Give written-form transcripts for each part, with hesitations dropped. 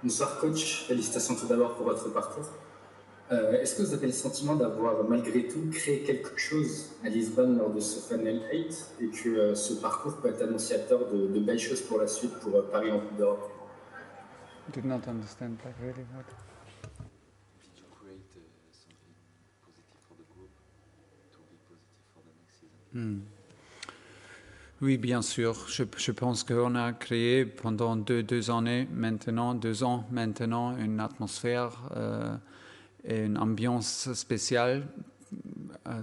Bonsoir coach, félicitations tout d'abord pour votre parcours. Est-ce que vous avez le sentiment d'avoir malgré tout créé quelque chose à Lisbonne lors de ce Final 8 et que ce parcours peut être annonciateur de belles choses pour la suite pour Paris en Coupe d'Europe? Did not understand like really what. Did you create something positive for the group to be positive for the next season? Oui, bien sûr. Je pense qu'on a créé pendant deux ans maintenant, une atmosphère et une ambiance spéciale.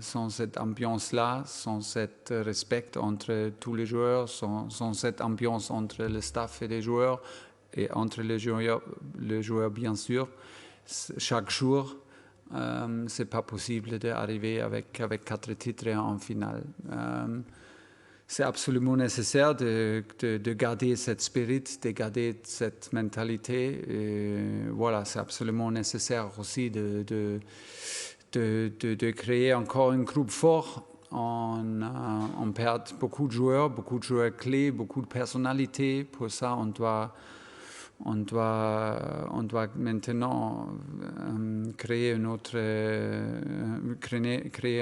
Sans cette ambiance-là, sans cet respect entre tous les joueurs, sans cette ambiance entre le staff et les joueurs, et entre les joueurs bien sûr, chaque jour, c'est pas possible d'arriver avec 4 titres en finale. C'est absolument nécessaire de garder cette spirit, de garder cette mentalité. Et voilà, c'est absolument nécessaire aussi de créer encore un groupe fort. On perd beaucoup de joueurs clés, beaucoup de personnalités. Pour ça, on doit maintenant créer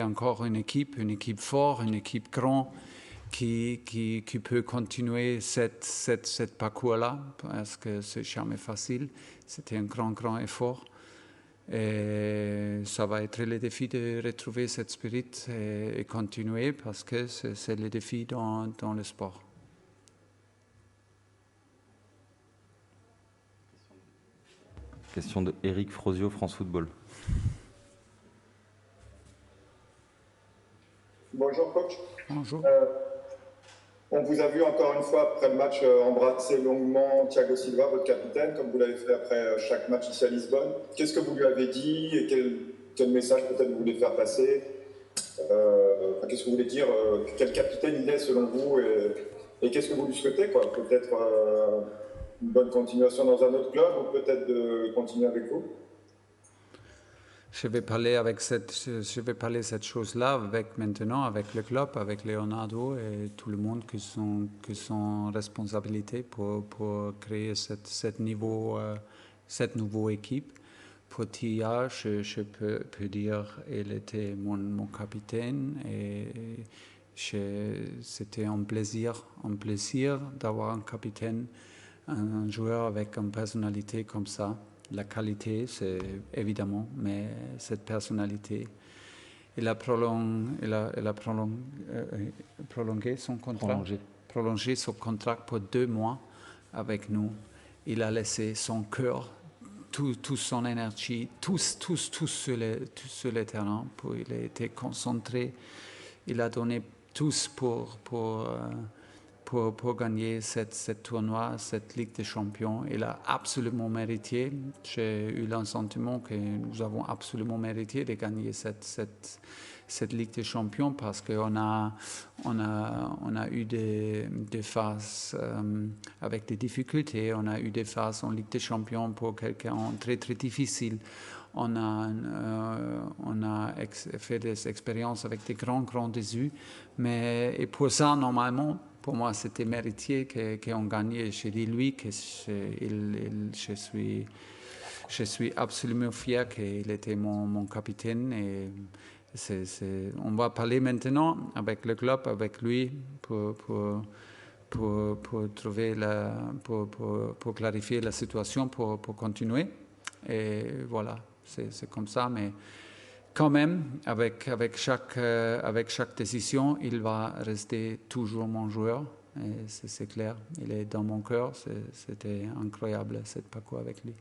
encore une équipe forte, une équipe grande qui peut continuer cette parcours-là, parce que c'est jamais facile. C'était un grand effort. Et ça va être le défi de retrouver cette spirit et continuer, parce que c'est le défi dans le sport. Question de Eric Frosio, France Football. Bonjour coach. Bonjour. On vous a vu encore une fois après le match embrasser longuement Thiago Silva, votre capitaine, comme vous l'avez fait après chaque match ici à Lisbonne. Qu'est-ce que vous lui avez dit et quel message peut-être vous voulez faire passer? Qu'est-ce que vous voulez dire? Quel capitaine il est selon vous et qu'est-ce que vous lui souhaitez, quoi? Peut-être une bonne continuation dans un autre club ou peut-être de continuer avec vous? Je vais parler cette chose-là maintenant avec le club, avec Leonardo et tout le monde qui sont responsabilités pour créer cette nouvelle équipe. Pour Tia, je peux dire qu'il était mon capitaine et c'était un plaisir d'avoir un capitaine, un joueur avec une personnalité comme ça. La qualité, c'est évidemment, mais cette personnalité, il a prolongé son contrat. Prolongé son contrat pour 2 mois avec nous. Il a laissé son cœur, toute son énergie, tous sur le terrain. Il a été concentré. Il a donné tous pour gagner cette tournoi, cette Ligue des Champions. Il a absolument mérité. J'ai eu le sentiment que nous avons absolument mérité de gagner cette Ligue des Champions, parce qu'on a eu des phases avec des difficultés. On a eu des phases en Ligue des Champions pour quelqu'un très difficile. On a fait des expériences avec des grands déçus. Et pour ça, normalement, pour moi, c'était mérité qu'on gagne. J'ai dit lui que je suis absolument fier qu'il était mon capitaine. Et on va parler maintenant avec le club, avec lui, pour trouver pour clarifier la situation, pour continuer. Et voilà, c'est comme ça. Mais quand même, avec chaque décision, il va rester toujours mon joueur. Et c'est clair, il est dans mon cœur. C'était incroyable, cette parcours avec lui.